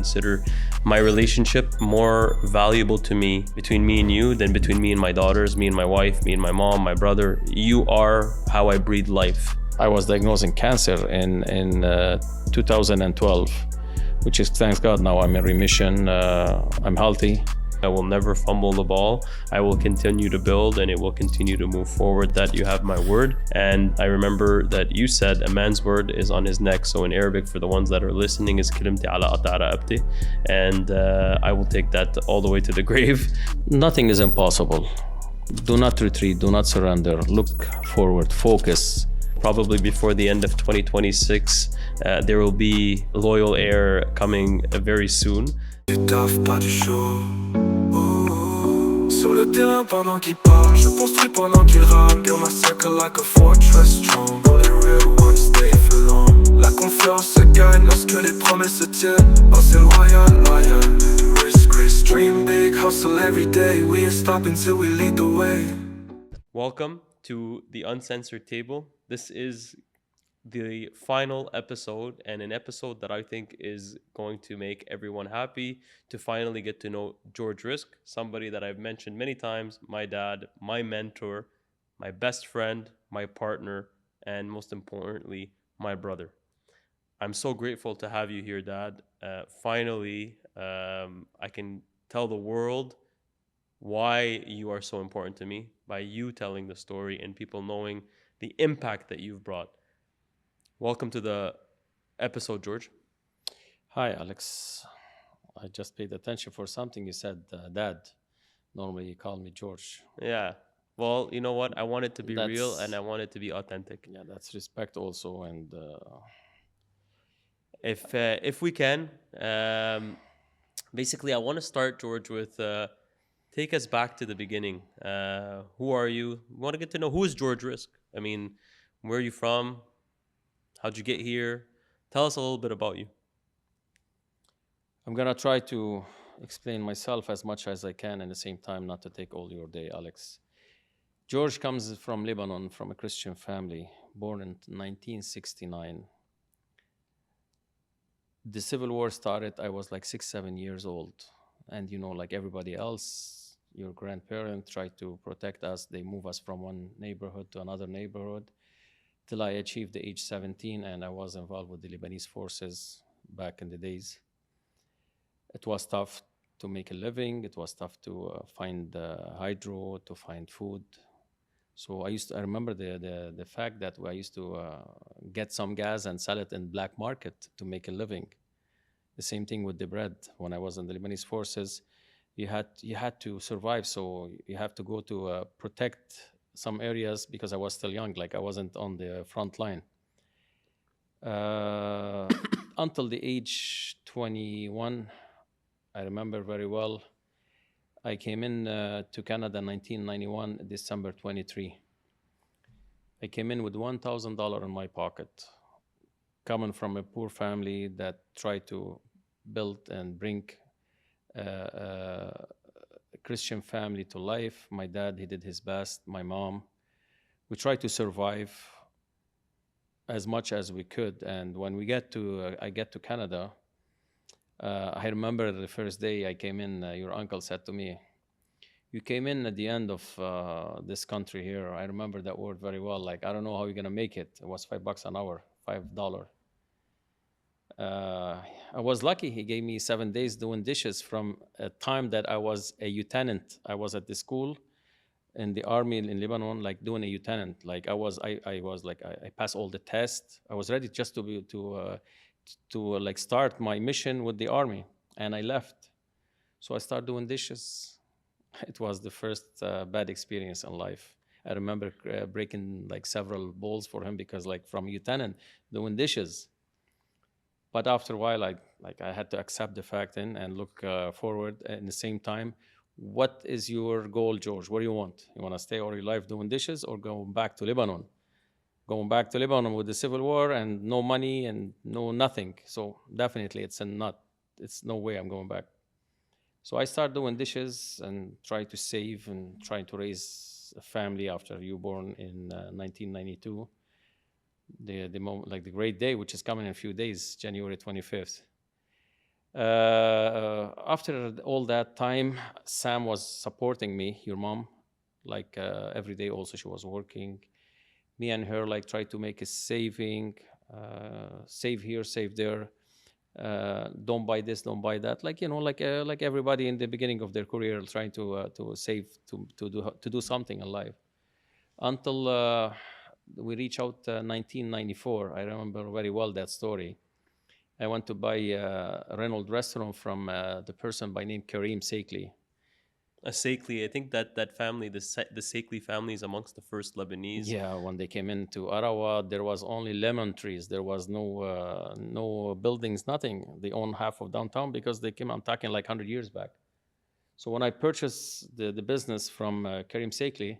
consider my relationship more valuable to me between me and you than between me and my daughters, me and my wife, me and my mom, my brother. You are how I breathe life. I was diagnosed in cancer in 2012, which is, thanks God, now I'm in remission. I'm healthy. I will never fumble the ball. I will continue to build and it will continue to move forward. That you have my word. And I remember that you said a man's word is on his neck. So in Arabic, for the ones that are listening, is kalimti ala qata raqabti. And I will take that all the way to the grave. Nothing is impossible. Do not retreat, do not surrender. Look forward, focus. Probably before the end of 2026, there will be Loyal Air coming very soon. Du taf, pas du show. Sur le terrain pendant qu'il parle, je construis pendant qu'il rame. Build my circle like a fortress strong. Only real ones stay for long. La confiance se gagne lorsque les promesses se tiennent. Oh c'est loyal, loyal. Risk, dream big, hustle every day. We ain't stopping till we lead the way. Welcome to the Uncensored Table. This is the final episode, and an episode that I think is going to make everyone happy to finally get to know George Rizk, somebody that I've mentioned many times, my dad, my mentor, my best friend, my partner, and most importantly, my brother. I'm so grateful to have you here, Dad. Finally, I can tell the world why you are so important to me by you telling the story and people knowing the impact that you've brought. Welcome to the episode, George. Hi, Alex. I just paid attention for something you said, Dad. Normally you call me George. Yeah. Well, you know what? I want it to be real and I want it to be authentic. Yeah, that's respect also. And if we can, basically, I want to start, George, with take us back to the beginning. Who are you? We want to get to know who is George Rizk. I mean, where are you from? How'd you get here? Tell us a little bit about you. I'm going to try to explain myself as much as I can, and at the same time not to take all your day, Alex. George comes from Lebanon, from a Christian family, born in 1969. The Civil War started, I was like 6-7 years old. And like everybody else, your grandparents tried to protect us. They move us from one neighborhood to another neighborhood, till I achieved the age 17, and I was involved with the Lebanese forces back in the days. It was tough to make a living. It was tough to find hydro, to find food. So I remember the fact that I used to get some gas and sell it in black market to make a living. The same thing with the bread. When I was in the Lebanese forces, you had to survive. So you have to go to protect some areas because I was still young, like I wasn't on the front line. Until the age 21, I remember very well, I came in to Canada in 1991, December 23. I came in with $1,000 in my pocket, coming from a poor family that tried to build and bring a Christian family to life. My dad, he did his best. My mom, we tried to survive as much as we could. And when I get to Canada, I remember the first day I came in, your uncle said to me, "You came in at the end of this country here." I remember that word very well. Like, I don't know how you're gonna make it. It was $5 an hour, $5. I was lucky. He gave me 7 days doing dishes from a time that I was a lieutenant. I was at the school in the army in Lebanon, like doing a lieutenant. Like I passed all the tests. I was ready just to like start my mission with the army, and I left. So I started doing dishes. It was the first bad experience in life. I remember breaking like several bowls for him because like from lieutenant doing dishes. But after a while, I had to accept the fact and look forward. At the same time, what is your goal, George? What do you want? You want to stay all your life doing dishes or go back to Lebanon? Going back to Lebanon with the Civil War and no money and no nothing. So definitely it's no way I'm going back. So I started doing dishes and try to save and trying to raise a family after you born in 1992. The moment, like the great day, which is coming in a few days, January 25th. After all that time, Sam was supporting me, your mom, like every day. Also, she was working. Me and her like try to make a saving, save here, save there. Don't buy this, don't buy that. Like like everybody in the beginning of their career, trying to save to do something in life. Until we reach out 1994. I remember very well that story. I went to buy a Reynolds restaurant from the person by name Kareem Seikli. A Seikli, I think that family, the Seikli family, is amongst the first Lebanese. Yeah, when they came into Arawa, there was only lemon trees. There was no buildings, nothing. They own half of downtown because they came. I'm talking like 100 years back. So when I purchased the business from Karim Seikli,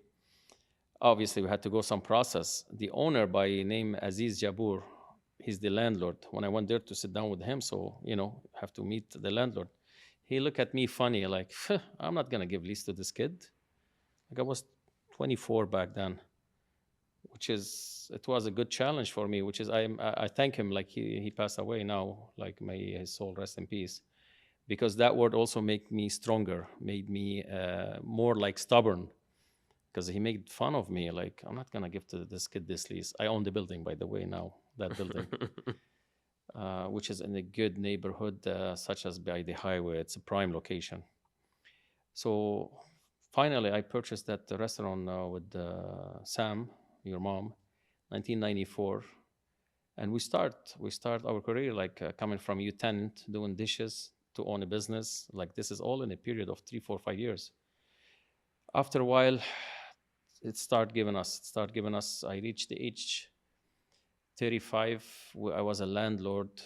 obviously we had to go some process. The owner by name Aziz Jabour, he's the landlord. When I went there to sit down with him, so have to meet the landlord. He looked at me funny, like, I'm not gonna give lease to this kid. Like I was 24 back then, which is it was a good challenge for me. Which is I thank him, like he passed away now, like may his soul rest in peace, because that word also made me stronger, made me more like stubborn. Because he made fun of me, like I'm not gonna give to this kid this lease. I own the building, by the way, now that building. Which is in a good neighborhood, such as by the highway. It's a prime location. So finally, I purchased that restaurant with Sam, your mom, 1994, and we start our career like coming from you tenant doing dishes to own a business. Like this is all in a period of 3, 4, 5 years. After a while, it start giving us. I reached the age 35. I was a landlord.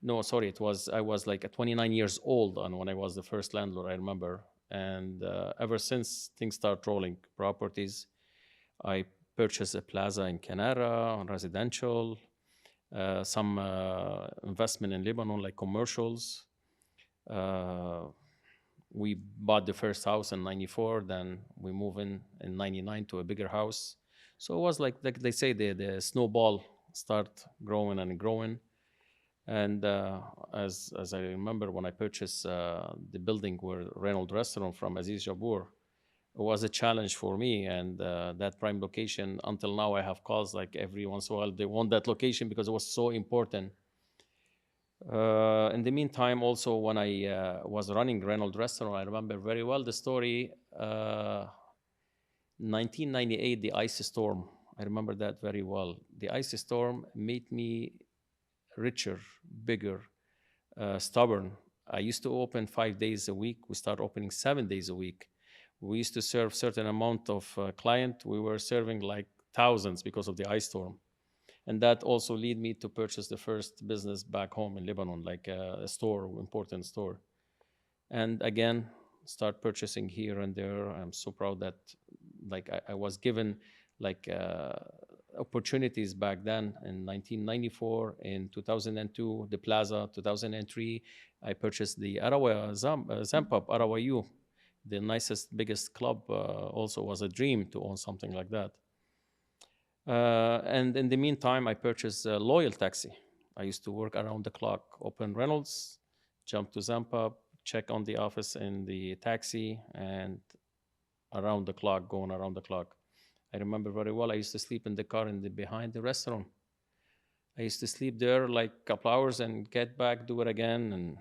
No, sorry, I was like 29 years old and when I was the first landlord, I remember. And ever since things start rolling, properties, I purchased a plaza in Canara, residential, some investment in Lebanon, like commercials. Uh, we bought the first house in 94, then we moved in 99 to a bigger house. So it was like they say, the snowball start growing and growing. And as I remember, when I purchased the building where Reynolds Restaurant from Aziz Jabour, it was a challenge for me. And that prime location, until now, I have calls like every once in a while. They want that location because it was so important. In the meantime, also when I was running Reynolds Restaurant, I remember very well the story. 1998, the ice storm. I remember that very well. The ice storm made me richer, bigger, stubborn. I used to open 5 days a week. We start opening 7 days a week. We used to serve certain amount of client. We were serving like thousands because of the ice storm. And that also lead me to purchase the first business back home in Lebanon, like a store, important store. And again, start purchasing here and there. I'm so proud that like I was given like opportunities back then in 1994, in 2002, the Plaza, 2003. I purchased the Arawa Zampab, Arawa U, the nicest, biggest club. Also was a dream to own something like that. And in the meantime, I purchased a Loyal Taxi. I used to work around the clock, open Reynolds, jump to Zampa, check on the office in the taxi, and around the clock, going around the clock. I remember very well. I used to sleep in the car behind the restaurant. I used to sleep there like a couple hours and get back, do it again, and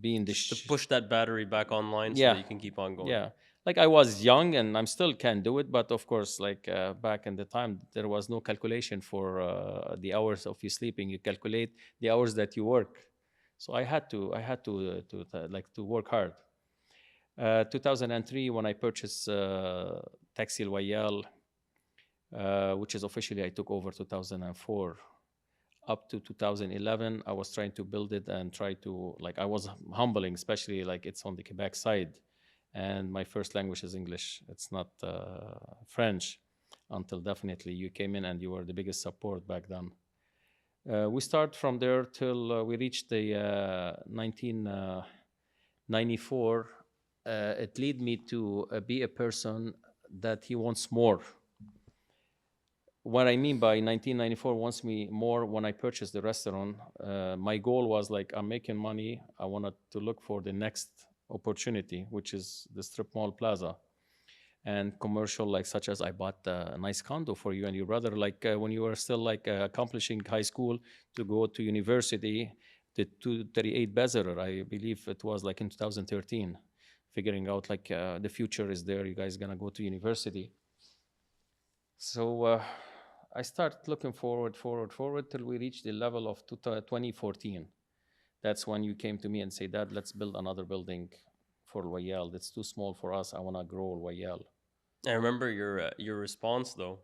be in the To push that battery back online so yeah, that you can keep on going. yeah. Like I was young and I'm still can do it, but of course, like back in the time, there was no calculation for the hours of you sleeping. You calculate the hours that you work. So I had to work hard. 2003, when I purchased Taxi Royale, which is officially I took over 2004. Up to 2011, I was trying to build it and try to I was humbling, especially like it's on the Quebec side, and my first language is English. It's not French. Until definitely you came in and you were the biggest support back then. We start from there till we reached the 1994. It led me to be a person that he wants more. What I mean by 1994 wants me more when I purchased the restaurant. My goal was like, I'm making money. I wanted to look for the next opportunity, which is the strip mall plaza and commercial, like such as I bought a nice condo for you and your brother, like when you were still like accomplishing high school to go to university, the 238 Bezerer, I believe it was like in 2013, figuring out like the future is there. You guys gonna go to university. So I started looking forward till we reached the level of 2014. That's when you came to me and say, Dad, let's build another building for Loyal. That's too small for us. I want to grow Loyal. I remember your response though.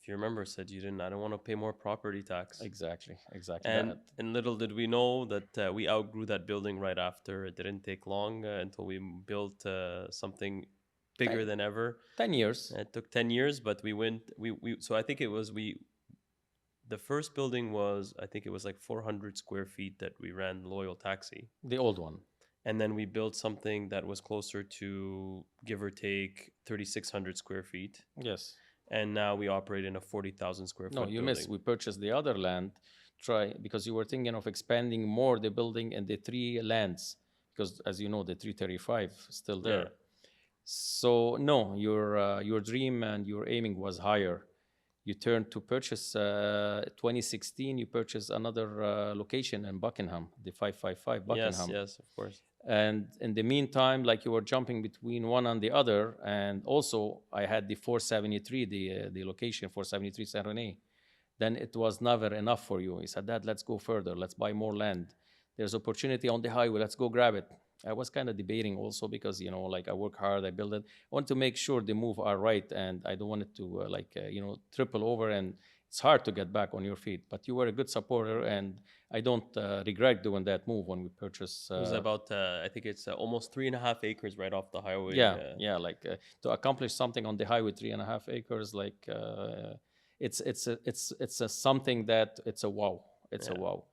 If you remember, said you didn't. I don't want to pay more property tax. Exactly And that. and little did we know that we outgrew that building right after. It didn't take long until we built something bigger 10, than ever. 10 years. It took 10 years, but we went. We so I think it was we. The first building was I think it was like 400 square feet that we ran Loyal Taxi, The old one. and then we built something that was closer to give or take 3,600 square feet, Yes. and now we operate in a 40,000 square No, foot you building. missed. We purchased the other land. Try because you were thinking of expanding more the building and the three lands because, as you know, the 335 is still there. Yeah. So no, your dream and your aiming was higher. You turned to purchase 2016. You purchased another location in Buckingham, the 555 Buckingham. Yes, of course. And in the meantime, like you were jumping between one and the other, and also I had the 473, the location 473 Saint Rene. Then it was never enough for you. He said, Dad, let's go further. Let's buy more land. There's opportunity on the highway. Let's go grab it. I was kind of debating also because, you know, like I work hard, I build it. I want to make sure the move are right, and I don't want it to triple over, and it's hard to get back on your feet. But you were a good supporter, and I don't regret doing that move when we purchased. It was about I think it's almost 3.5 acres right off the highway. Like to accomplish something on the highway, 3.5 acres, like it's a something that it's a wow. It's a Yeah. wow,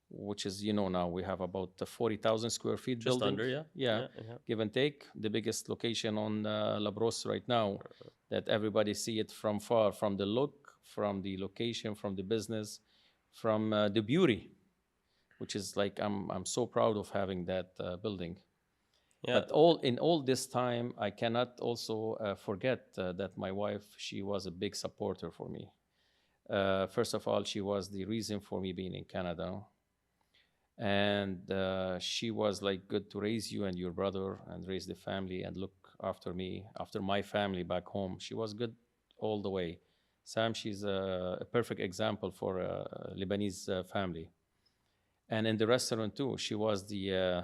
which is, you know, now we have about 40,000 square feet Just building. under, yeah. Yeah, give and take. The biggest location on La Brosse right now, that everybody see it from far, from the look, from the location, from the business, from the beauty, which is like I'm so proud of having that building. Yeah. But all this time, I cannot also forget that my wife, she was a big supporter for me. First of all, she was the reason for me being in Canada, and she was like good to raise you and your brother and raise the family and look after me, after my family back home. She was good all the way. Sam, she's a perfect example for a Lebanese family. And in the restaurant too, she was the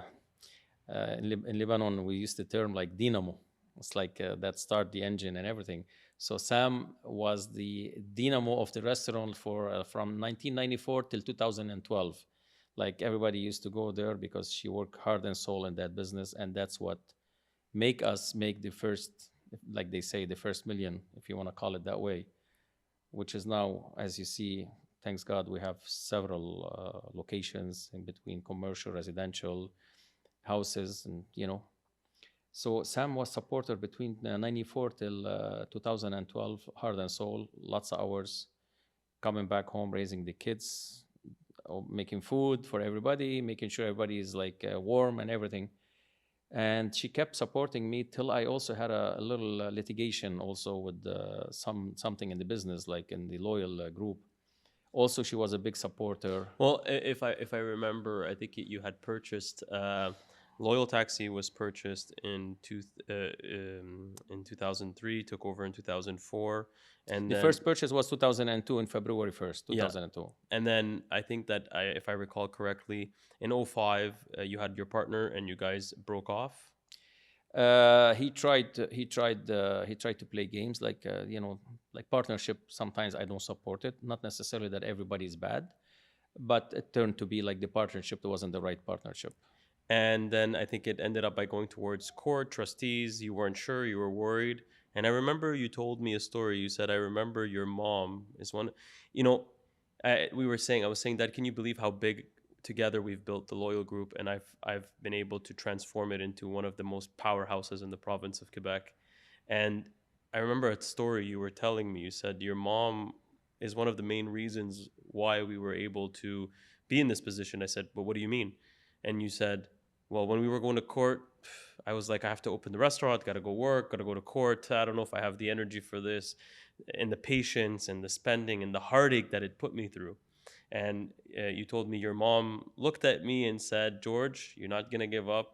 in Lebanon, we use the term like dynamo. It's like that start the engine and everything. So Sam was the dynamo of the restaurant for from 1994 till 2012. Like everybody used to go there because she worked heart and soul in that business, and that's what make us make the first, like they say, the first million, if you want to call it that way, which is now, as you see, thanks God, we have several locations in between commercial, residential, houses, and you know. So Sam was supporter between 94 till 2012, heart and soul, lots of hours, coming back home, raising the kids, making food for everybody, making sure everybody is like warm and everything. And she kept supporting me till I also had a little litigation also with something in the business, like in the Loyal group. Also, she was a big supporter. Well, if I remember, I think you had purchased Loyal Taxi was purchased in 2003, took over in 2004, and The first purchase was 2002 in February 1st, 2002. And then I think that if I recall correctly, in 05, you had your partner and you guys broke off. He tried to play games like like partnership. Sometimes I don't support it. Not necessarily that everybody is bad, but it turned to be like the partnership that wasn't the right partnership. And then I think it ended up by going towards court, trustees. You weren't sure, you were worried. And I remember you told me a story. You said, I remember your mom is one, I was saying that, can you believe how big together we've built the Loyal Group? And I've been able to transform it into one of the most powerhouses in the province of Quebec. And I remember a story you were telling me. You said your mom is one of the main reasons why we were able to be in this position. I said, "But what do you mean?" And you said, "Well, when we were going to court, I was like, I have to open the restaurant, got to go work, got to go to court. I don't know if I have the energy for this, and the patience and the spending and the heartache that it put me through." And you told me your mom looked at me and said, "George, you're not gonna give up.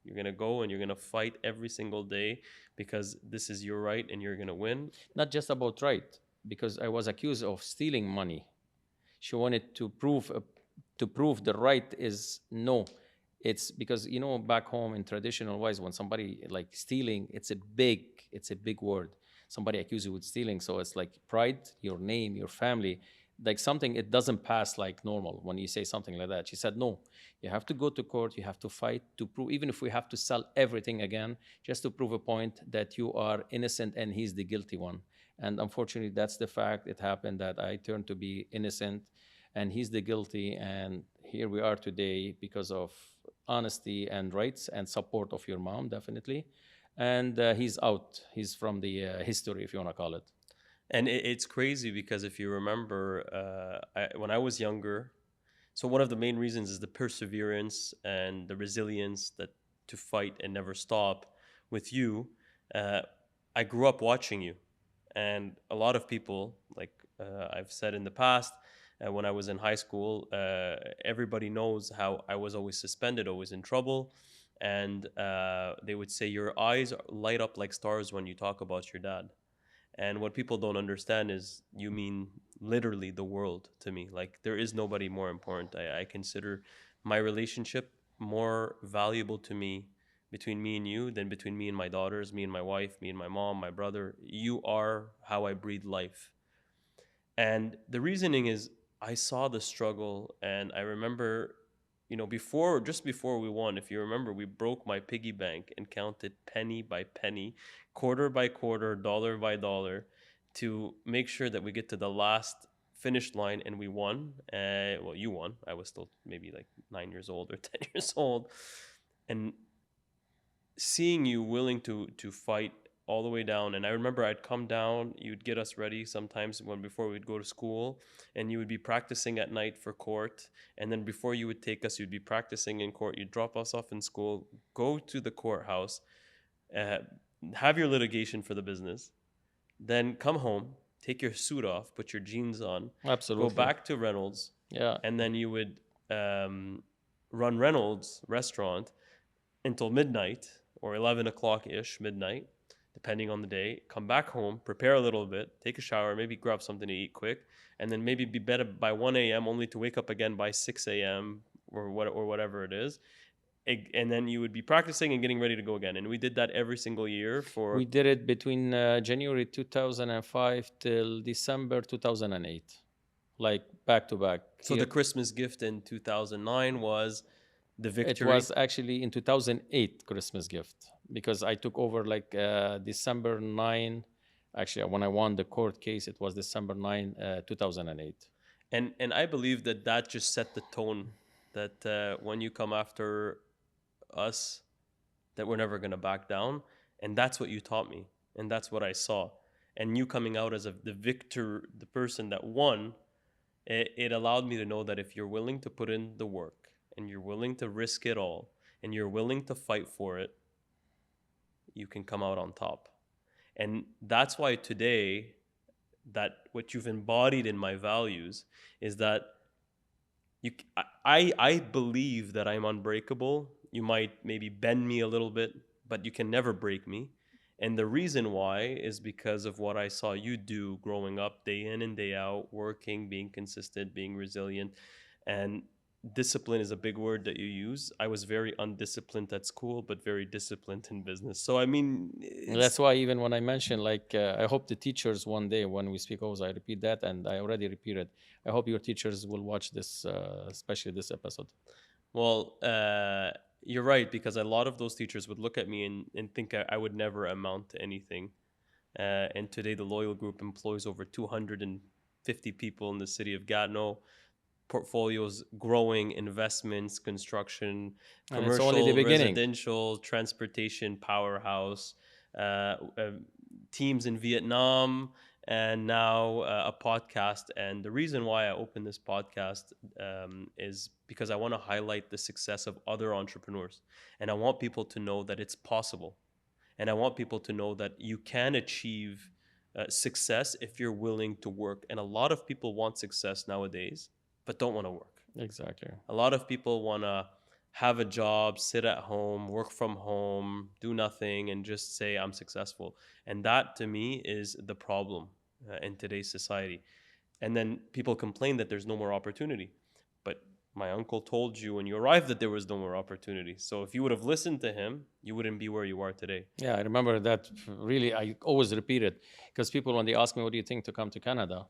You're gonna go and you're gonna fight every single day because this is your right and you're gonna win." Not just about right, because I was accused of stealing money. She wanted to prove the right is no. It's because back home in traditional wise, when somebody like stealing, it's a big word. Somebody accuse you with stealing, so it's like pride, your name, your family, like something it doesn't pass like normal when you say something like that. She said no, you have to go to court, you have to fight to prove, even if we have to sell everything again, just to prove a point that you are innocent and he's the guilty one. And unfortunately, that's the fact. It happened that I turned to be innocent and he's the guilty. And here we are today because of honesty and rights and support of your mom, definitely. And he's out. He's from the history, if you want to call it. And it's crazy because if you remember, when I was younger, so one of the main reasons is the perseverance and the resilience that to fight and never stop with you. Uh, I grew up watching you, and a lot of people, like I've said in the past, when I was in high school, everybody knows how I was always suspended, always in trouble, and they would say your eyes light up like stars when you talk about your dad. And what people don't understand is you mean literally the world to me. Like there is nobody more important. I consider my relationship more valuable to me between me and you than between me and my daughters, me and my wife, me and my mom, my brother. You are how I breathe life. And the reasoning is I saw the struggle and I remember, just before we won, if you remember, we broke my piggy bank and counted penny by penny, quarter by quarter, dollar by dollar to make sure that we get to the last finish line and we won. Well, you won. I was still maybe like 9 years old or 10 years old. And seeing you willing to fight all the way down, and I remember I'd come down, you'd get us ready sometimes when before we'd go to school, and you would be practicing at night for court, and then before you would take us, you'd be practicing in court, you'd drop us off in school, go to the courthouse, uh, have your litigation for the business, then come home, take your suit off, put your jeans on, Absolutely. go back to Reynolds, Yeah. and then you would run Reynolds restaurant until midnight or 11 o'clock ish, midnight, depending on the day. Come back home, prepare a little bit, take a shower, maybe grab something to eat quick, and then maybe be bed by 1 a.m. only to wake up again by 6 a.m. or whatever it is. And then you would be practicing and getting ready to go again. And we did that every single year for. We did it between January 2005 till December 2008, like back to back. So the Christmas gift in 2009 was the victory. It was actually in 2008 Christmas gift because I took over like December 9. Actually, when I won the court case, it was December 9, 2008. And I believe that just set the tone that when you come after us, that we're never going to back down. And that's what you taught me. And that's what I saw. And you coming out as the victor, the person that won, it allowed me to know that if you're willing to put in the work, and you're willing to risk it all, and you're willing to fight for it, you can come out on top. And that's why today, that what you've embodied in my values is that I believe that I'm unbreakable. You might maybe bend me a little bit, but you can never break me. And the reason why is because of what I saw you do growing up, day in and day out, working, being consistent, being resilient. And discipline is a big word that you use. I was very undisciplined at school, but very disciplined in business. So, I mean, that's why even when I mentioned, like, I hope the teachers one day when we speak always, I repeat that, and I already repeated. I hope your teachers will watch this, especially this episode. Well, you're right, because a lot of those teachers would look at me and think I would never amount to anything. And today, the Loyal Group employs over 250 people in the city of Gatineau. Portfolios growing, investments, construction, commercial, residential, transportation powerhouse, teams in Vietnam, and now a podcast. And the reason why I opened this podcast is because I want to highlight the success of other entrepreneurs. And I want people to know that it's possible. And I want people to know that you can achieve success if you're willing to work. And a lot of people want success nowadays, but don't want to work. Exactly. A lot of people want to have a job, sit at home, work from home, do nothing, and just say, I'm successful. And that to me is the problem in today's society. And then people complain that there's no more opportunity. But my uncle told you when you arrived that there was no more opportunity. So if you would have listened to him, you wouldn't be where you are today. Yeah, I remember that. Really, I always repeat it because people, when they ask me, what do you think to come to Canada?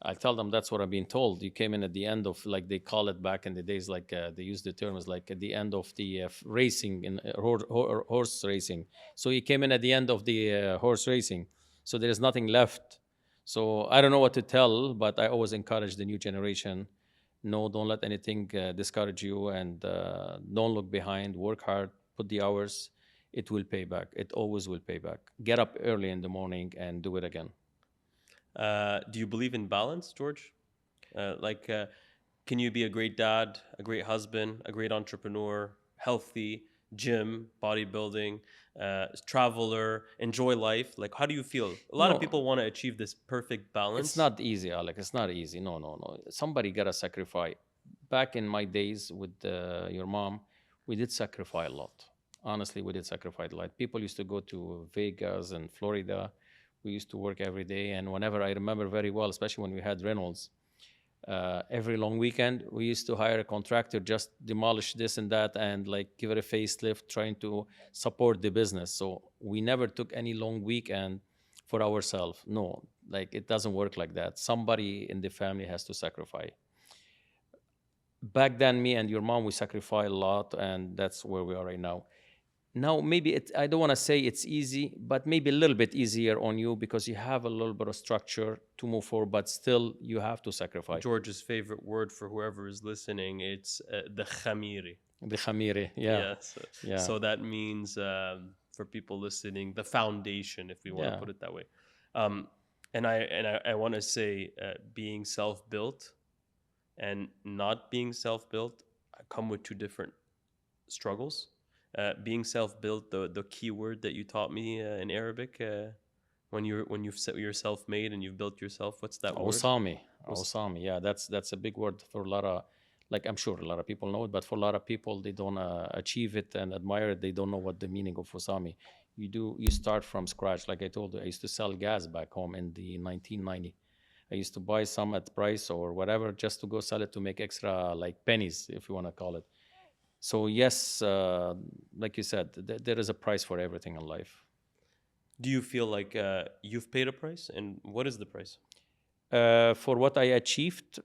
I tell them that's what I've been told. You came in at the end of, like they call it back in the days, like they use the term as like at the end of the racing, in horse racing. So you came in at the end of the horse racing. So there is nothing left. So I don't know what to tell, but I always encourage the new generation. No, don't let anything discourage you, and don't look behind. Work hard, put the hours. It will pay back. It always will pay back. Get up early in the morning and do it again. Do you believe in balance, George? Can you be a great dad, a great husband, a great entrepreneur, healthy, gym, bodybuilding, traveler, enjoy life? Like, how do you feel? A lot of No, people want to achieve this perfect balance. it's not easy, Alec. It's not easy. No, no, no. Somebody gotta sacrifice. Back in my days with your mom, we did sacrifice a lot. Honestly, we did sacrifice a lot. People used to go to Vegas and Florida. We used to work every day, and whenever I remember very well, especially when we had Reynolds, every long weekend we used to hire a contractor, just demolish this and that, and like give it a facelift, trying to support the business. So we never took any long weekend for ourselves. No, like it doesn't work like that. Somebody in the family has to sacrifice. Back then, me and your mom, we sacrificed a lot, and that's where we are right now. Now, maybe I don't want to say it's easy, but maybe a little bit easier on you because you have a little bit of structure to move forward, but still you have to sacrifice. George's favorite word for whoever is listening, it's the khamiri. The khamiri, yeah. Yes. Yeah. So that means, for people listening, the foundation, if we want to put it that way. And I want to say, being self-built and not being self-built come with two different struggles. Being self-built, the key word that you taught me in Arabic, when you're self-made and you've built yourself, what's that word? Osami. Osami. Yeah, that's a big word for a lot of, like I'm sure a lot of people know it, but for a lot of people they don't achieve it and admire it. They don't know what the meaning of Osami. You start from scratch. Like I told you, I used to sell gas back home in the 1990. I used to buy some at price or whatever just to go sell it to make extra, like pennies, if you want to call it. So yes, like you said, there is a price for everything in life. Do you feel like you've paid a price, and what is the price? For what I achieved,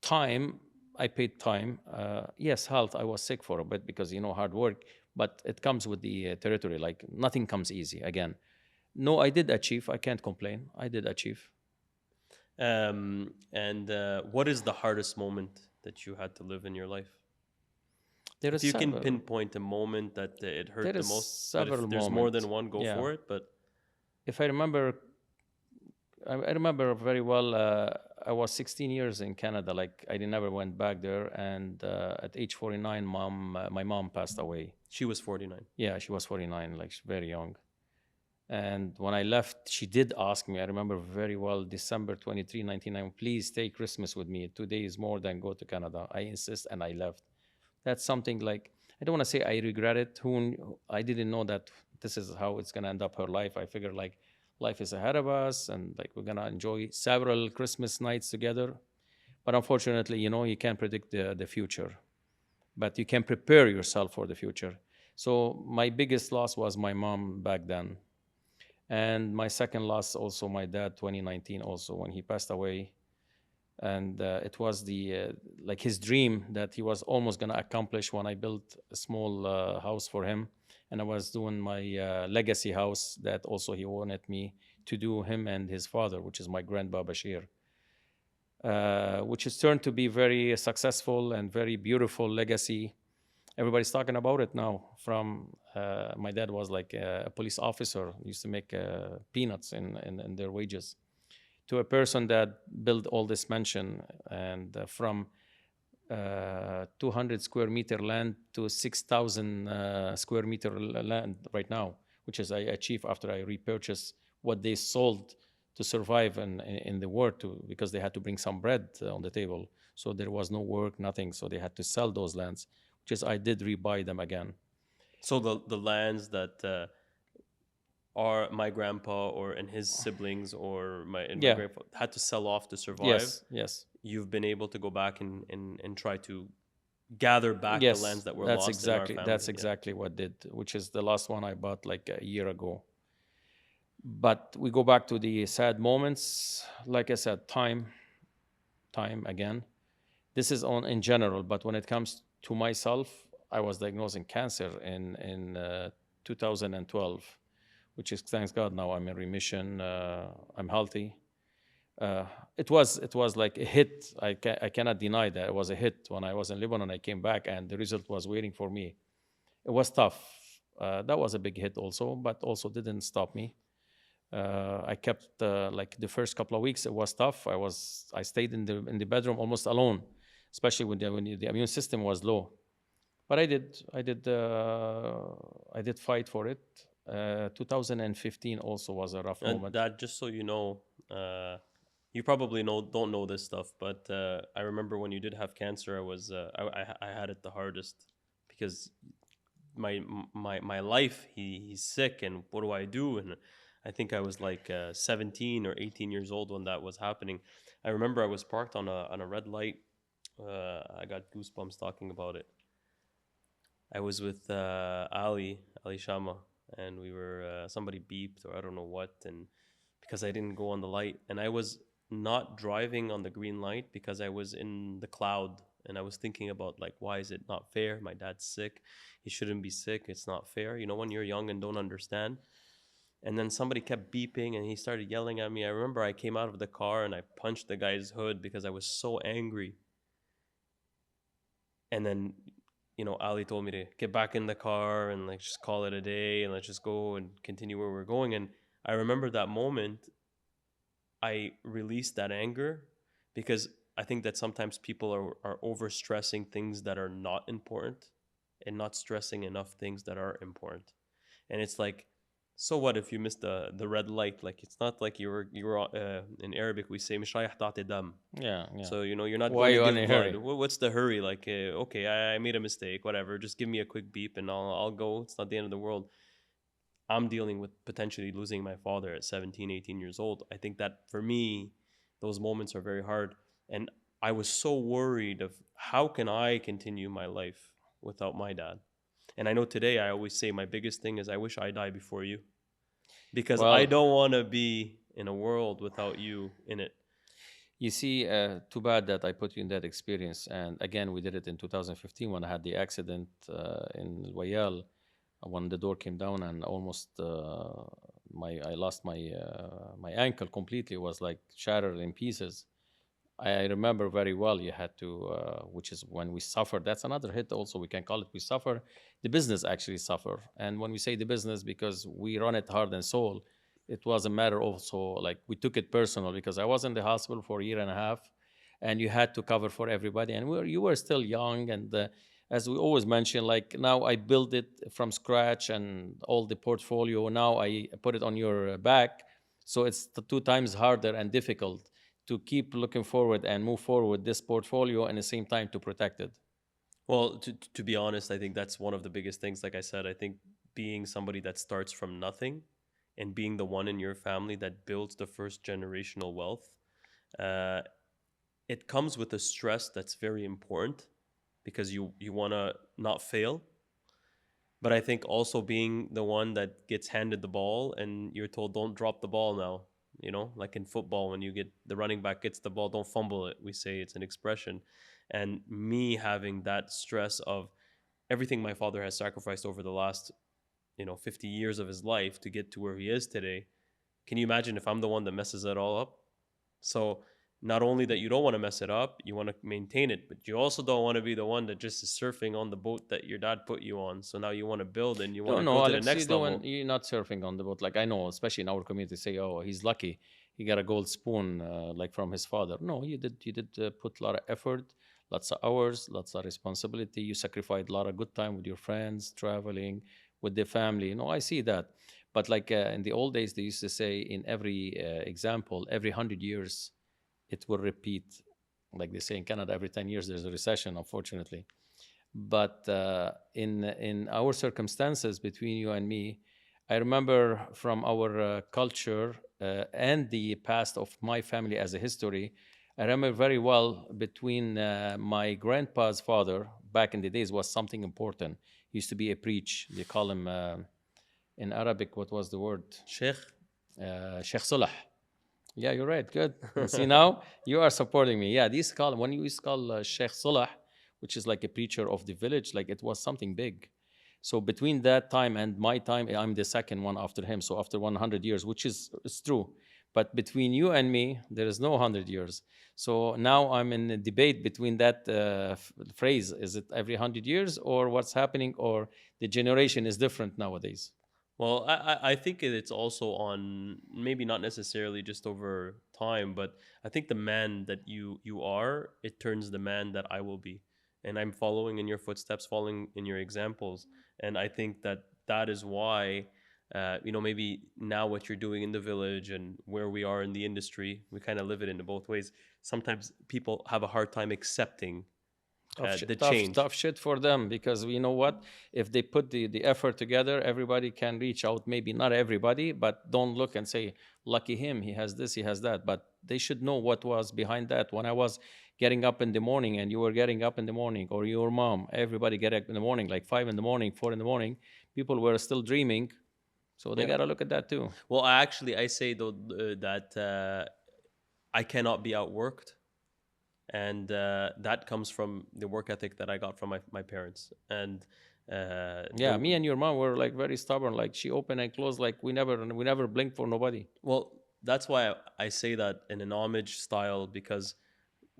time, I paid time. Yes, health, I was sick for a bit because, hard work, but it comes with the territory. Like nothing comes easy again. No, I did achieve. I can't complain. I did achieve. And what is the hardest moment that you had to live in your life? If you can pinpoint a moment that it hurt the most, but if there's more than one, go for it. But if I remember, I remember very well. I was 16 years in Canada. Like I never went back there, and at age 49, my mom passed away. She was 49. Yeah, she was 49, like very young. And when I left, she did ask me. I remember very well, December 23, 1999. Please stay Christmas with me. 2 days more than go to Canada. I insist, and I left. That's something like, I don't want to say I regret it. I didn't know that this is how it's going to end up her life. I figured like life is ahead of us and like we're going to enjoy several Christmas nights together. But unfortunately, you can't predict the future. But you can prepare yourself for the future. So my biggest loss was my mom back then. And my second loss, also my dad, 2019 also, when he passed away. And it was like his dream that he was almost going to accomplish when I built a small house for him. And I was doing my legacy house that also he wanted me to do, him and his father, which is my grandpa Bashir, which has turned to be very successful and very beautiful legacy. Everybody's talking about it now. From my dad was like a police officer, used to make peanuts in their wages, to a person that built all this mansion, and from 200 square meter land to 6,000 square meter land right now, which is I achieved after I repurchased what they sold to survive in the war, to because they had to bring some bread on the table. So there was no work, nothing. So they had to sell those lands, which is I did rebuy them again. So the lands that are my grandpa or and his siblings or my Yeah. grandpa had to sell off to survive, Yes. Yes. you've been able to go back and try to gather back the lands Yes. that were That's lost in our exactly family. that's Yeah. exactly what did, which is the last one I bought like a year ago. But we go back to the sad moments. Like I said, time again. This is on in general, but when it comes to myself, I was diagnosed in cancer in 2012, which is, thanks God, now I'm in remission. I'm healthy. It was like a hit. I cannot deny that it was a hit. When I was in Lebanon, I came back and the result was waiting for me. It was tough. That was a big hit also, but also didn't stop me. I kept like the first couple of weeks. It was tough. I stayed in the bedroom almost alone, especially when the immune system was low. But I did fight for it. 2015 also was a rough And moment. that, just so you know, you probably don't know this stuff, but I remember when you did have cancer, I had it the hardest because my life, he's sick, and what do I do? And I think I was like 17 or 18 years old when that was happening. I remember I was parked on a red light. I got goosebumps talking about it. I was with Ali Shama, and we were somebody beeped or I don't know what, and because I didn't go on the light, and I was not driving on the green light because I was in the cloud, and I was thinking about like, why is it not fair? My dad's sick, he shouldn't be sick. It's not fair, when you're young and don't understand. And then somebody kept beeping, and he started yelling at me. I remember I came out of the car and I punched the guy's hood because I was so angry. And then Ali told me to get back in the car and like just call it a day and let's just go and continue where we're going. And I remember that moment. I released that anger because I think that sometimes people are over stressing things that are not important and not stressing enough things that are important. And it's like, so what if you missed the red light? Like, it's not like you were in Arabic we say "مش رايح تعطي دم." Yeah, yeah. So you're not Why going to you in give a blood. hurry? What's the hurry? Like, okay, I made a mistake. Whatever. Just give me a quick beep and I'll go. It's not the end of the world. I'm dealing with potentially losing my father at 17, 18 years old. I think that for me, those moments are very hard. And I was so worried of how can I continue my life without my dad. And I know today I always say my biggest thing is I wish I die before you because I Well, don't want to be in a world without you in it. you see, too bad that I put you in that experience. And again, we did it in 2015 when I had the accident in Wayal, when the door came down and almost I lost my ankle completely. It was like shattered in pieces. I remember very well. You had to, which is when we suffer. That's another hit. Also, we can call it we suffer. The business actually suffer, and when we say the business, because we run it heart and soul, it was a matter also like we took it personal because I was in the hospital for a year and a half, and you had to cover for everybody, and you were still young, and as we always mention, like now I build it from scratch and all the portfolio. Now I put it on your back, so it's two times harder and difficult to keep looking forward and move forward with this portfolio and at the same time to protect it. Well, to be honest, I think that's one of the biggest things. Like I said, I think being somebody that starts from nothing and being the one in your family that builds the first generational wealth, uh, it comes with a stress that's very important because you want to not fail. But I think also being the one that gets handed the ball and you're told don't drop the ball now, like in football when you get the running back gets the ball, don't fumble it. We say it's an expression. And me having that stress of everything my father has sacrificed over the last, 50 years of his life to get to where he is today. Can you imagine if I'm the one that messes it all up? So not only that you don't want to mess it up, you want to maintain it, but you also don't want to be the one that just is surfing on the boat that your dad put you on. So now you want to build and you want No, to go no, to the Alex, next level. you're not surfing on the boat. Like I know, especially in our community, say, oh, he's lucky, he got a gold spoon, like from his father. No, you did put a lot of effort, lots of hours, lots of responsibility. You sacrificed a lot of good time with your friends, traveling with the family. No, I see that. But like in the old days, they used to say in every example, every 100 years, it will repeat. Like they say in Canada, every 10 years there's a recession, unfortunately. But in our circumstances between you and me, I remember from our culture and the past of my family as a history, I remember very well between my grandpa's father back in the days was something important. He used to be a preach. They call him in Arabic. What was the word? Sheikh. Sheikh Salah. Yeah, you're right. Good. See, now you are supporting me. Yeah, these call when you used to call Sheikh Salah, which is like a preacher of the village, like it was something big. So between that time and my time, I'm the second one after him. So after 100 years, which is it's true. But between you and me, there is no 100 years. So now I'm in a debate between that phrase: is it every 100 years, or what's happening, or the generation is different nowadays? Well, I think it's also on maybe not necessarily just over time, but I think the man that you are, it turns the man that I will be. And I'm following in your footsteps, following in your examples. And I think that that is why, maybe now what you're doing in the village and where we are in the industry, we kind of live it in both ways. Sometimes people have a hard time accepting Tough, the tough, change. tough shit for them because you know what? If they put the effort together, everybody can reach out. Maybe not everybody, but don't look and say, lucky him, he has this, he has that. But they should know what was behind that. When I was getting up in the morning and you were getting up in the morning, or your mom, everybody get up in the morning, like 5 in the morning, 4 in the morning, people were still dreaming. So they Yeah. got to look at that too. Well, I say though that I cannot be outworked, and that comes from the work ethic that I got from my parents. And Yeah, me and your mom were like very stubborn. Like she opened and closed, like we never blinked for nobody. well, that's why I say that in an homage style, because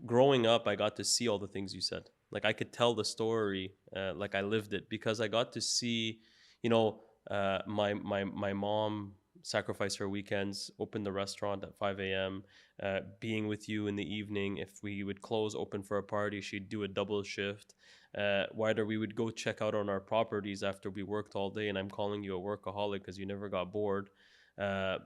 growing up, I got to see all the things you said. Like I could tell the story, like I lived it, because I got to see, my mom sacrifice her weekends, open the restaurant at 5 a.m., being with you in the evening. If we would close, open for a party, she'd do a double shift. Whether we would go check out on our properties after we worked all day, and I'm calling you a workaholic because you never got bored. Uh,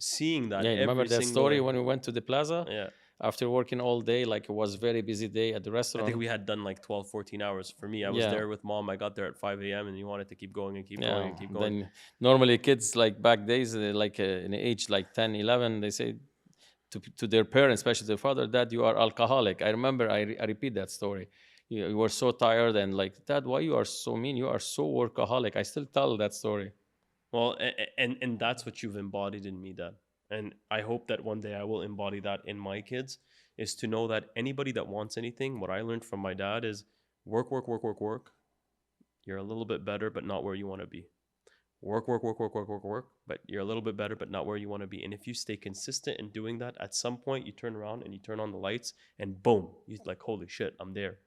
Seeing that Yeah, remember every that story single, when we went to the plaza yeah, after working all day? Like it was very busy day at the I think restaurant. we had done like 12, 14 hours. For me, I was Yeah, there with mom. I got there at 5 a.m. and you wanted to keep going and keep going yeah. and keep going. Then normally kids like back days, like in the age like 10, 11, they say to their parents, especially their father, Dad, you are alcoholic. I remember I repeat that story. You were so tired and like, Dad, why you are so mean? You are so workaholic. I still tell that story. Well, and that's what you've embodied in me, Dad. And I hope that one day I will embody that in my kids, is to know that anybody that wants anything, what I learned from my dad is work, work, work, work, work. You're a little bit better, but not where you want to be. Work, work, work, work, work, work, work, but you're a little bit better, but not where you want to be. And if you stay consistent in doing that, at some point you turn around and you turn on the lights and boom, you're like, holy shit, I'm there.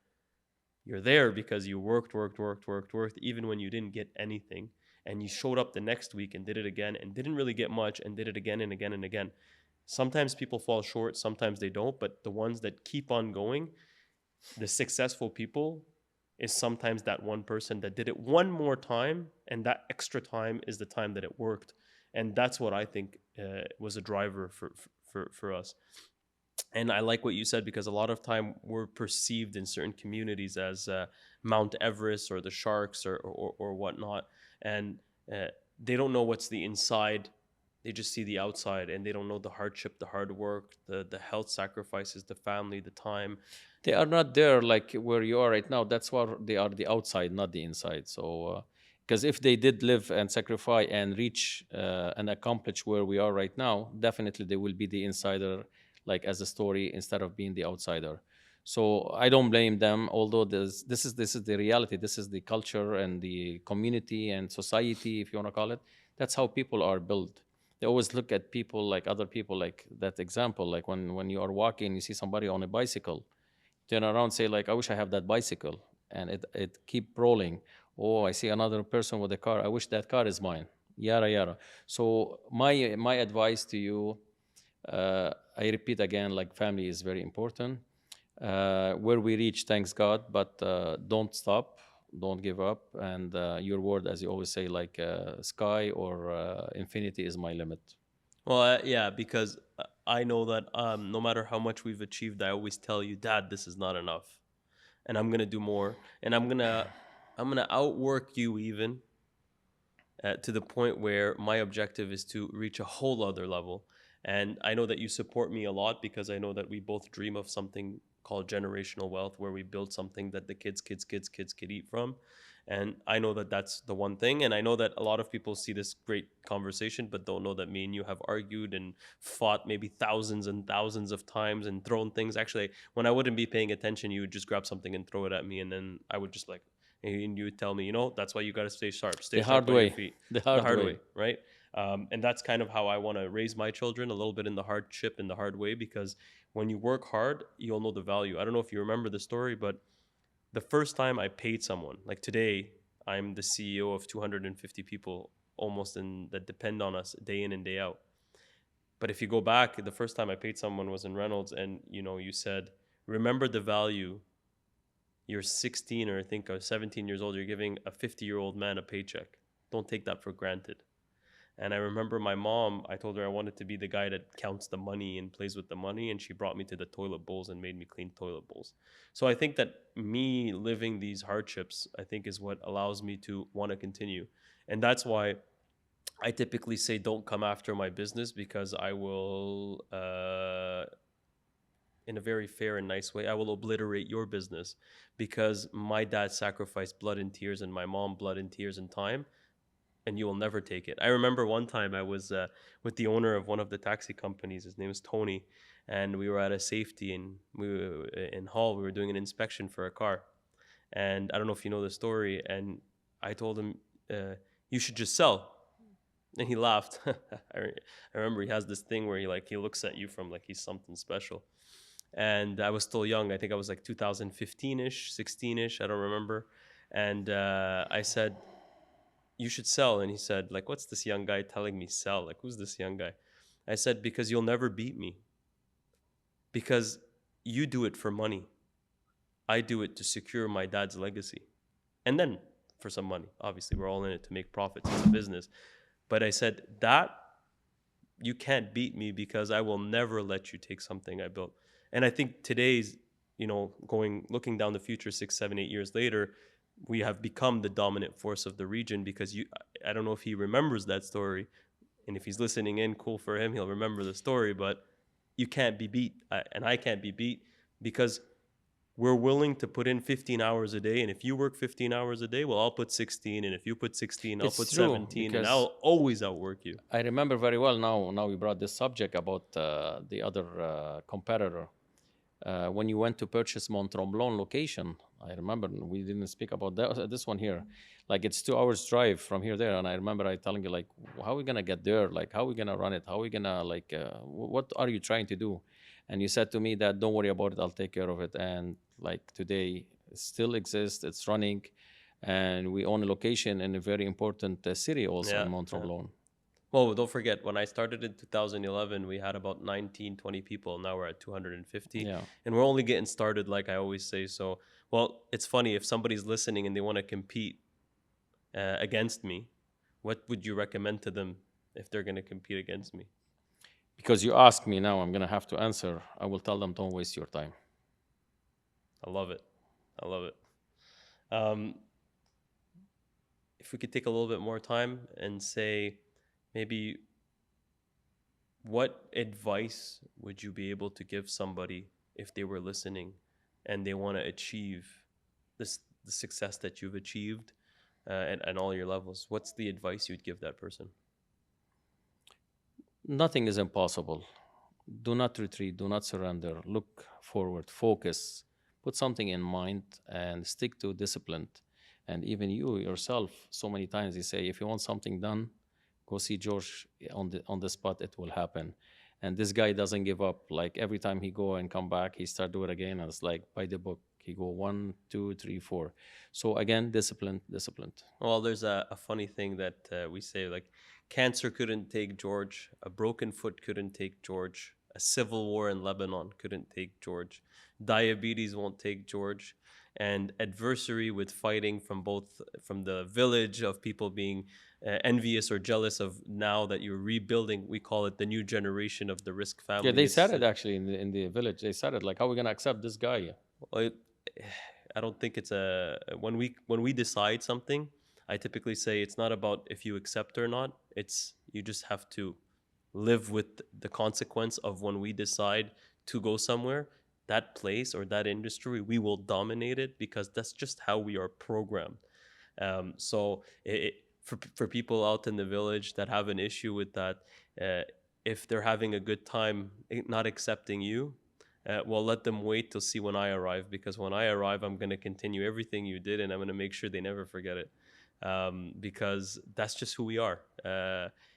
You're there because you worked, worked, worked, worked, worked, even when you didn't get anything. And you showed up the next week and did it again and didn't really get much and did it again and again and again. Sometimes people fall short, sometimes they don't, but the ones that keep on going, the successful people, is sometimes that one person that did it one more time, and that extra time is the time that it worked. And that's what I think was a driver for us. And I like what you said, because a lot of time we're perceived in certain communities as Mount Everest or the sharks or whatnot, and uh, they don't know what's the inside. They just see the outside, and they don't know the hardship, the hard work, the health sacrifices, the family, the time. They are not there like where you are right now. That's why they are the outside, not the inside. So, because if they did live and sacrifice and reach and accomplish where we are right now, definitely they will be the insider, like as a story, instead of being the outsider. So I don't blame them. Although this is the reality. This is the culture and the community and society, if you want to call it. That's how people are built. they always look at people like other people, like that example, like when you are walking, you see somebody on a bicycle, turn around, say like, I wish I have that bicycle, and it keep rolling. Oh, I see another person with a car, I wish that car is mine, yada yada. So my advice to you, I repeat again, like family is very important. Where we reach, thanks God, but don't stop, don't give up, and your word, as you always say, like sky or infinity is my limit. Well, yeah, because I know that no matter how much we've achieved, I always tell you, Dad, this is not enough, and I'm gonna do more, and I'm gonna outwork you even to the point where my objective is to reach a whole other level. And I know that you support me a lot because I know that we both dream of something called generational wealth, where we build something that the kids could eat from. And I know that that's the one thing. And I know that a lot of people see this great conversation, but don't know that me and you have argued and fought maybe thousands and thousands of times and thrown things. Actually, when I wouldn't be paying attention, you would just grab something and throw it at me. And then I would just like, and you would tell me, that's why you got to stay The sharp hard on your way. feet, The the hard hard way. way, right? And that's kind of how I want to raise my children, a little bit in the hardship and the hard way, because when you work hard, you'll know the value. I don't know if you remember the story, but the first time I paid someone, like today, I'm the CEO of 250 people almost that depend on us day in and day out. But if you go back, the first time I paid someone was in Reynolds, and you said, remember the value. You're 16 or I think 17 years old. You're giving a 50-year-old man a paycheck. Don't take that for granted. And I remember my mom, I told her I wanted to be the guy that counts the money and plays with the money. And she brought me to the toilet bowls and made me clean toilet bowls. So I think that me living these hardships, I think, is what allows me to want to continue. And that's why I typically say don't come after my business, because I will, in a very fair and nice way, I will obliterate your business, because my dad sacrificed blood and tears and my mom blood and tears and time, and you will never take it. I remember one time I was with the owner of one of the taxi companies. His name is Tony, and we were at a safety and we were in Hall. We were doing an inspection for a car, and I don't know if you know the story. And I told him, "You should just sell." And he laughed. I remember he has this thing where he looks at you from like he's something special. And I was still young. I think I was like 2015-ish, 16-ish. I don't remember. And I said, you should sell. And he said, like, what's this young guy telling me sell? Like, who's this young guy? I said, because you'll never beat me. Because you do it for money. I do it to secure my dad's legacy. And then for some money. Obviously, we're all in it to make profits. It's a business. But I said, that you can't beat me, because I will never let you take something I built. And I think today's, looking down the future 6, 7, 8 years later, we have become the dominant force of the region, because I don't know if he remembers that story. And if he's listening in, cool for him, he'll remember the story. But you can't be beat, and I can't be beat, because we're willing to put in 15 hours a day. And if you work 15 hours a day, well, I'll put 16. And if you put 16, I'll It's put true, 17. And because I'll always outwork you. I remember very well now we brought this subject about the other competitor. When you went to purchase Mont Tremblant location, I remember we didn't speak about this one here. Like, it's 2 hours drive from here there, and I remember I telling you, like, how are we gonna get there? Like, how are we gonna run it? How are we gonna, like, what are you trying to do? And you said to me that don't worry about it, I'll take care of it. And like today, it still exists, it's running, and we own a location in a very important city also in Mont Tremblant. Well, don't forget, when I started in 2011, we had about 19, 20 people. Now we're at 250. Yeah. And we're only getting started, like I always say. So, well, it's funny, if somebody's listening and they want to compete against me, what would you recommend to them if they're going to compete against me? Because you asked me now, I'm going to have to answer. I will tell them, don't waste your time. I love it. I love it. If we could take a little bit more time and say, maybe what advice would you be able to give somebody if they were listening and they want to achieve the success that you've achieved at all your levels? What's the advice you'd give that person? Nothing is impossible. Do not retreat. Do not surrender. Look forward. Focus. Put something in mind and stick to discipline. And even you yourself, so many times you say, if you want something done, Go see George on the spot. It will happen. And this guy doesn't give up. Like every time he go and come back, he start do it again. And it's like by the book. He go 1, 2, 3, 4. So again, disciplined, disciplined. Well, there's a funny thing that we say, like, cancer couldn't take George, a broken foot couldn't take George, a civil war in Lebanon couldn't take George, diabetes won't take George, and adversary with fighting from the village of people being envious or jealous of now that you're rebuilding. We call it the new generation of the Risk family. Yeah, they said it actually in the village. They said it like, how are we gonna accept this guy? Well, I don't think it's when we decide something, I typically say it's not about if you accept or not. It's you just have to live with the consequence of when we decide to go somewhere, that place or that industry, we will dominate it because that's just how we are programmed. For people out in the village that have an issue with that, if they're having a good time not accepting you, well, let them wait to see when I arrive, because when I arrive, I'm going to continue everything you did and I'm going to make sure they never forget it, because that's just who we are.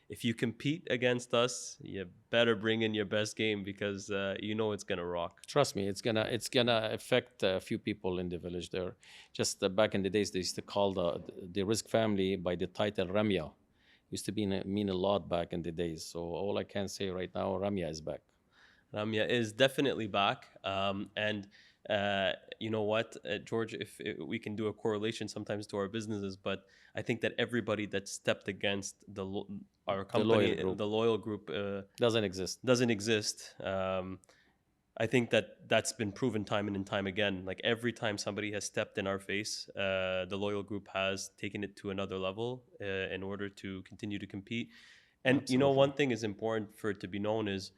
If you compete against us, you better bring in your best game because you know it's going to rock. Trust me, it's gonna affect a few people in the village there. Just back in the days, they used to call the Rizk family by the title Ramya. Used to mean a lot back in the days. So all I can say right now, Ramya is back. Ramya is definitely back. And you know what, George, if we can do a correlation sometimes to our businesses, but I think that everybody that stepped against our company, the loyal group doesn't exist. Doesn't exist. I think that's been proven time and time again. Like every time somebody has stepped in our face, the loyal group has taken it to another level in order to continue to compete. And Absolutely. You know, one thing is important for it to be known is,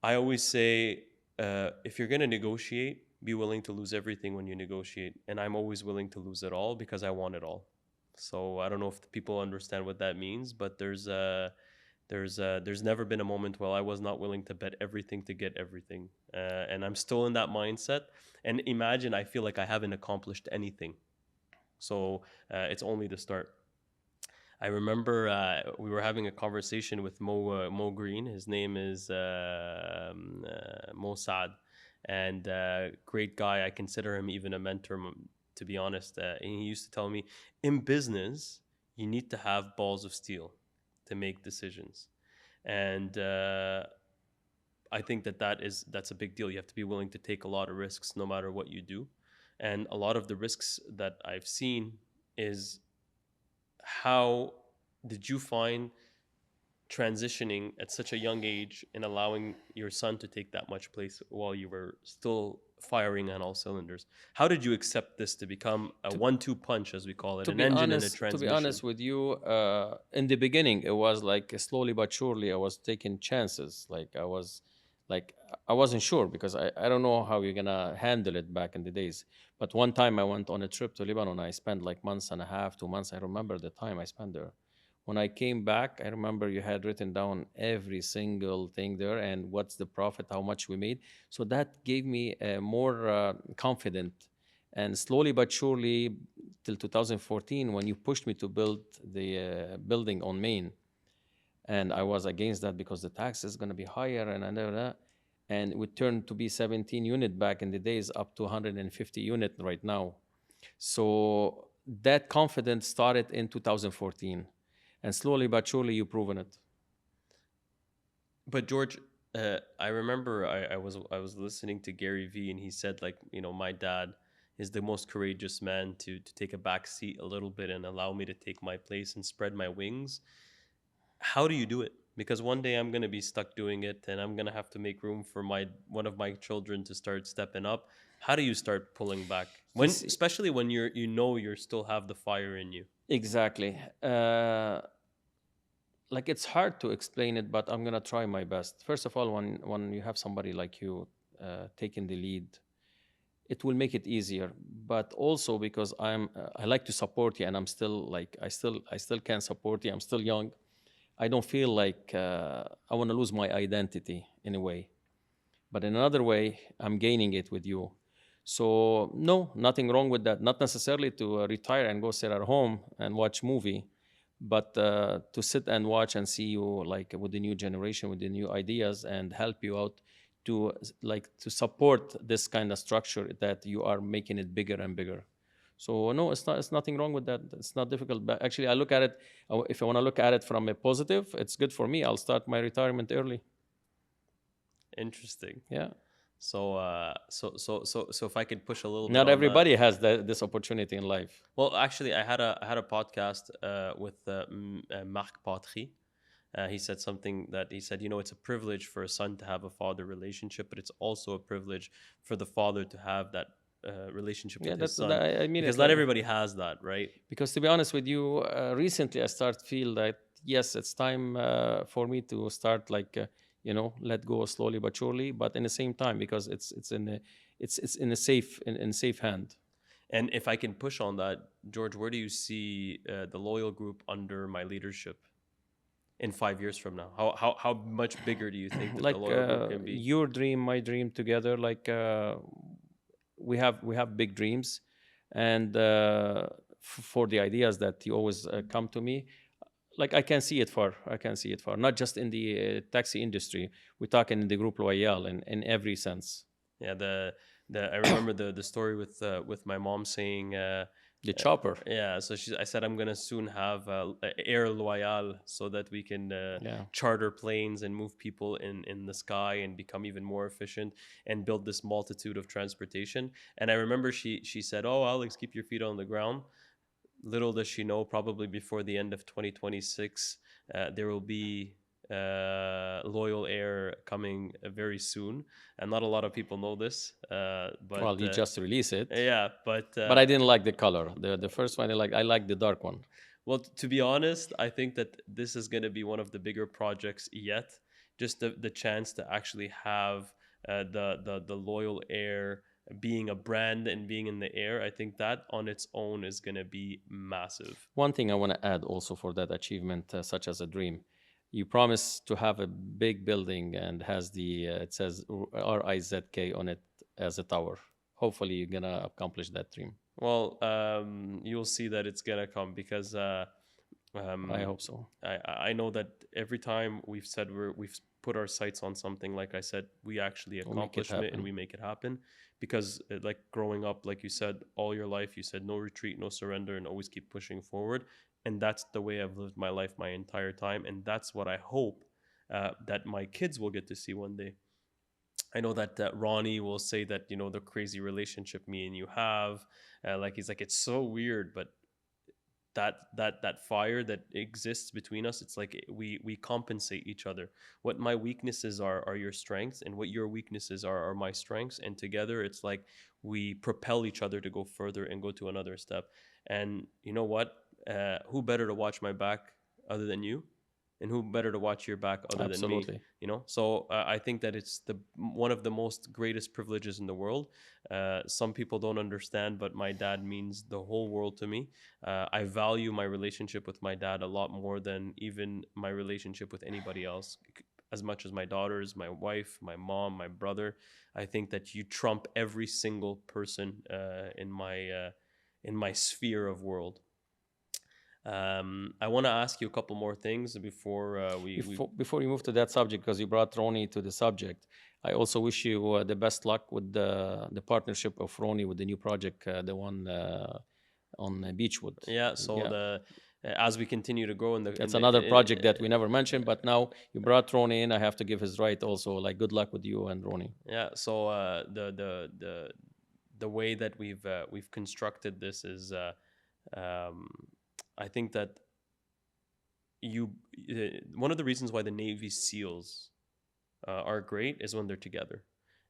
I always say, if you're going to negotiate, be willing to lose everything when you negotiate. And I'm always willing to lose it all because I want it all. So I don't know if people understand what that means, but there's never been a moment where I was not willing to bet everything to get everything. And I'm still in that mindset. And imagine, I feel like I haven't accomplished anything. So it's only the start. I remember we were having a conversation with Mo Green. His name is Mo Saad, and great guy. I consider him even a mentor, to be honest. And he used to tell me, in business, you need to have balls of steel to make decisions, and I think that's a big deal. You have to be willing to take a lot of risks, no matter what you do. And a lot of the risks that I've seen is, how did you find transitioning at such a young age and allowing your son to take that much place while you were still firing on all cylinders? How did you accept this to become a 1-2 punch, as we call it, an engine and a transmission? To be honest with you, in the beginning, it was like slowly but surely I was taking chances. I wasn't sure because I don't know how you're going to handle it back in the days. But one time I went on a trip to Lebanon. I spent like months and a half, 2 months. I remember the time I spent there. When I came back, I remember you had written down every single thing there and what's the profit, how much we made. So that gave me more confident. And slowly but surely, till 2014, when you pushed me to build the building on Main, and I was against that because the tax is going to be higher and that. And it would turn to be 17 unit back in the days, up to 150 unit right now. So that confidence started in 2014. And slowly but surely, you've proven it. But George, I remember I was listening to Gary Vee, and he said, like, you know, my dad is the most courageous man to take a back seat a little bit and allow me to take my place and spread my wings. How do you do it? Because one day I'm going to be stuck doing it, and I'm going to have to make room for one of my children to start stepping up. How do you start pulling back? Especially when you still have the fire in you. Exactly. Like, it's hard to explain it, but I'm going to try my best. First of all, when you have somebody like you taking the lead, it will make it easier. But also because I like to support you, and I'm still like, I still can support you. I'm still young. I don't feel like I want to lose my identity in a way. But in another way, I'm gaining it with you. So no, nothing wrong with that. Not necessarily to retire and go sit at home and watch movie. but to sit and watch and see you like with the new generation, with the new ideas, and help you out to like to support this kind of structure that you are making it bigger and bigger. So no, it's not. It's nothing wrong with that. It's not difficult. But actually, I look at it. If I want to look at it from a positive, it's good for me. I'll start my retirement early. Interesting. Yeah. So if I could push a little bit Not on that. everybody has this opportunity in life. Well, actually, I had a podcast with Marc Patry. He said something that he said, it's a privilege for a son to have a father relationship, but it's also a privilege for the father to have that relationship Yeah, with his that's son, I mean because it not like everybody has that, right? because to be honest with you, recently I start feel that yes, it's time for me to start like let go slowly but surely, but in the same time because it's in a safe hand. And if I can push on that, George, where do you see the loyal group under my leadership in 5 years from now? How much bigger do you think that the Like loyal group can be? your dream, my dream together, like we have big dreams, and for the ideas that you always come to me, like I can see it far, not just in the taxi industry. We're talking in the group Loyal in every sense. Yeah, the I remember the story with my mom saying, The chopper. yeah. So I said I'm gonna soon have Air Loyal so that we can Yeah. charter planes and move people in the sky and become even more efficient and build this multitude of transportation. And I remember she said, "Oh, Alex, keep your feet on the ground." Little does she know, probably before the end of 2026, there will be Loyal Air coming very soon, and not a lot of people know this. But Well, you just release it. yeah, But I didn't like the color. The first one I like the dark one. well, to be honest, I think that this is going to be one of the bigger projects yet. Just the chance to actually have the Loyal Air being a brand and being in the air, I think that on its own is going to be massive. One thing I want to add also for that achievement, such as a dream, you promise to have a big building and has it says RIZK on it as a tower. Hopefully, you're gonna accomplish that dream. Well, you'll see that it's gonna come because I hope so. I know that every time we've said we've put our sights on something, like I said, we actually We'll make it accomplish it and happen. we make it happen. Because like growing up, like you said, all your life, you said no retreat, no surrender, and always keep pushing forward. And that's the way I've lived my life my entire time, and that's what I hope that my kids will get to see one day. I know that Ronnie will say that the crazy relationship me and you have, like he's like it's so weird, but that fire that exists between us, it's like we compensate each other. What my weaknesses are your strengths, and what your weaknesses are my strengths, and together it's like we propel each other to go further and go to another step. And you know what, who better to watch my back other than you, and who better to watch your back other than me? Absolutely. So I think that it's the one of the most greatest privileges in the world. Some people don't understand, but my dad means the whole world to me. I value my relationship with my dad a lot more than even my relationship with anybody else, as much as my daughters, my wife, my mom, my brother. I think that you trump every single person in my sphere of world. I want to ask you a couple more things before Before you move to that subject, because you brought Ronnie to the subject, I also wish you the best luck with the partnership of Ronnie with the new project, the one on Beechwood. yeah. So Yeah. as we continue to grow in the That's another project that we never mentioned, but now you brought Ronnie in. I have to give his right also. Like, good luck with you and Ronnie. yeah. So the way that we've constructed this is um, I think that you one of the reasons why the Navy SEALs are great is when they're together.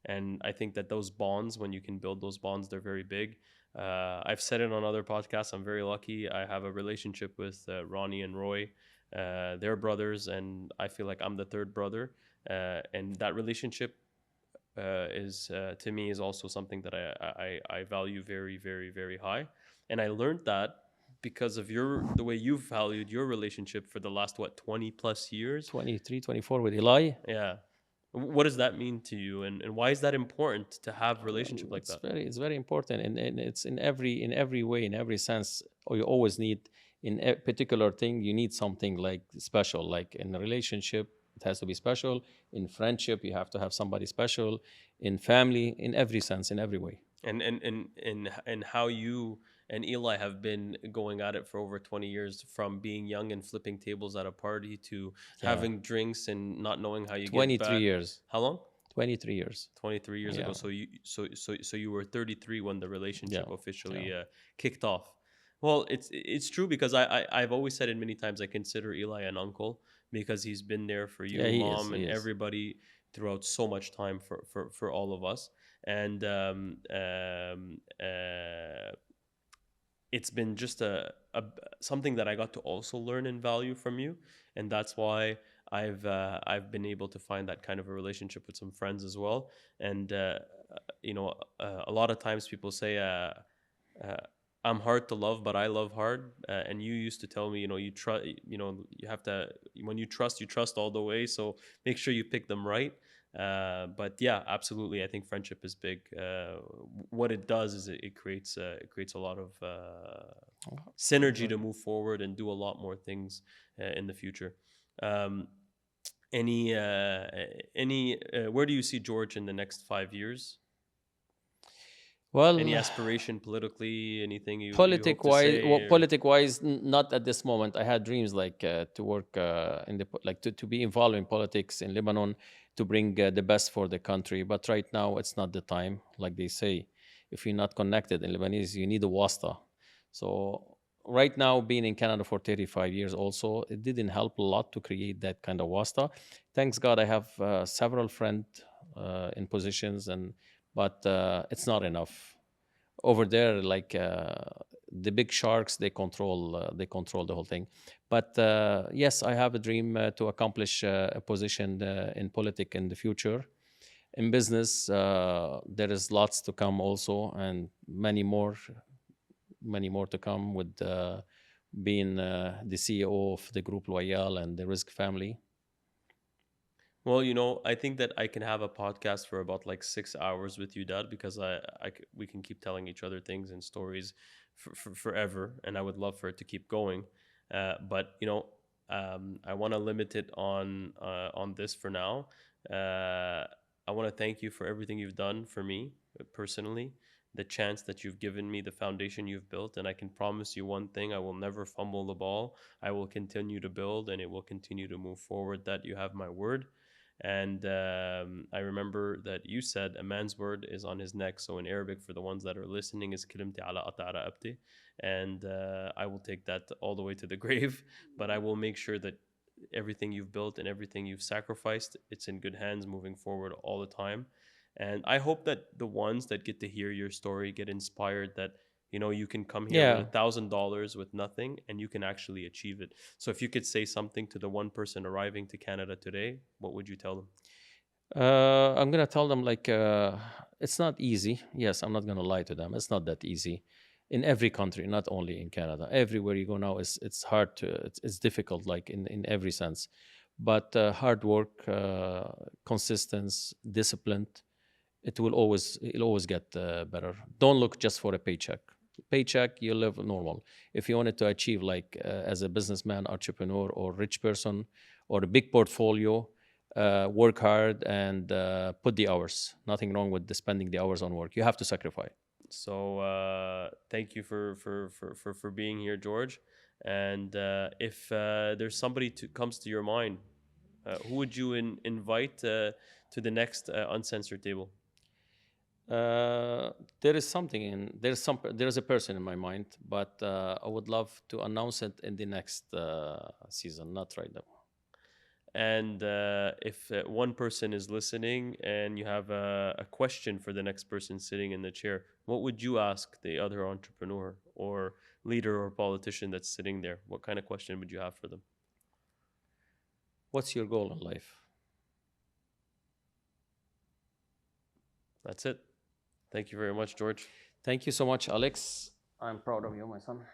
And I think that those bonds, when you can build those bonds, they're very big. I've said it on other podcasts. I'm very lucky. I have a relationship with Ronnie and Roy. They're brothers, and I feel like I'm the third brother. And that relationship is to me is also something that I value very, very, very high. And I learned that because of the way you've valued your relationship for the last 20 plus years. 23, 24 with Eli. Yeah. What does that mean to you, and why is that important to have a relationship like that? It's very important, and it's in every way, in every sense. Or you always need in a particular thing you need something like special. Like in a relationship, it has to be special. In friendship, you have to have somebody special. In family, in every sense, in every way. And how you and Eli have been going at it for over 20 years, from being young and flipping tables at a party to Yeah, having drinks and not knowing how you get 23 back. years. How long? 23 years. 23 years Yeah, ago. So you were 33 when the yeah, relationship yeah. officially kicked off. Well, it's true, because I've always said it many times, I consider Eli an uncle, because he's been there for Yeah, you, he is. mom, He and is. everybody throughout so much time for all of us. And it's been just a something that I got to also learn and value from you, and that's why I've been able to find that kind of a relationship with some friends as well. And a lot of times people say, uh, I'm hard to love, but I love hard. And you used to tell me, you trust, you have to, when you trust all the way. So make sure you pick them right. But yeah, absolutely. I think friendship is big. What it does is it creates a lot of synergy to move forward and do a lot more things in the future. Um, where do you see George in the next 5 years? Any Well, aspiration politically? Anything you hope politic to wise, say? Or not at this moment. I had dreams like to work in the like to be involved in politics in Lebanon, to bring the best for the country. But right now, it's not the time. Like they say, if you're not connected in Lebanese, you need a wasta. So right now, being in Canada for 35 years, also it didn't help a lot to create that kind of wasta. Thanks God, I have several friends in positions, and but it's not enough over there. Like the big sharks, they control the whole thing. But yes, I have a dream to accomplish a position in politics in the future. In business, there is lots to come also, and many more to come with being the CEO of the group Loyal and the Risk family. well, I think that I can have a podcast for about like 6 hours with you, Dad, because we can keep telling each other things and stories for forever, and I would love for it to keep going. But I want to limit it on this for now. I want to thank you for everything you've done for me personally, the chance that you've given me, the foundation you've built, and I can promise you one thing: I will never fumble the ball. I will continue to build, and it will continue to move forward. That you have my word. And I remember that you said a man's word is on his neck. So in Arabic, for the ones that are listening, is kalimti ala qata raqabti. And I will take that all the way to the grave. But I will make sure that everything you've built and everything you've sacrificed, it's in good hands moving forward all the time. And I hope that the ones that get to hear your story get inspired, that you can come here with Yeah, $1,000 with nothing, and you can actually achieve it. So if you could say something to the one person arriving to Canada today, what would you tell them? I'm gonna tell them like it's not easy. Yes, I'm not gonna lie to them. It's not that easy. In every country, not only in Canada, everywhere you go now, it's hard to it's difficult, like in every sense. But hard work, consistency, discipline, it'll always get better. Don't look just for a paycheck. Paycheck, you live normal. If you wanted to achieve like as a businessman, entrepreneur, or rich person, or a big portfolio, work hard and put the hours. Nothing wrong with spending the hours on work. You have to sacrifice. So thank you for being here, George. And if there's somebody comes to your mind, who would you invite to the next uncensored table? Uh, there is something in there's a person in my mind, but I would love to announce it in the next season, not right now. And if one person is listening and you have a question for the next person sitting in the chair, what would you ask the other entrepreneur or leader or politician that's sitting there? What kind of question would you have for them? What's your goal in life? That's it. Thank you very much, George. Thank you so much, Alex. I'm proud of you, my son.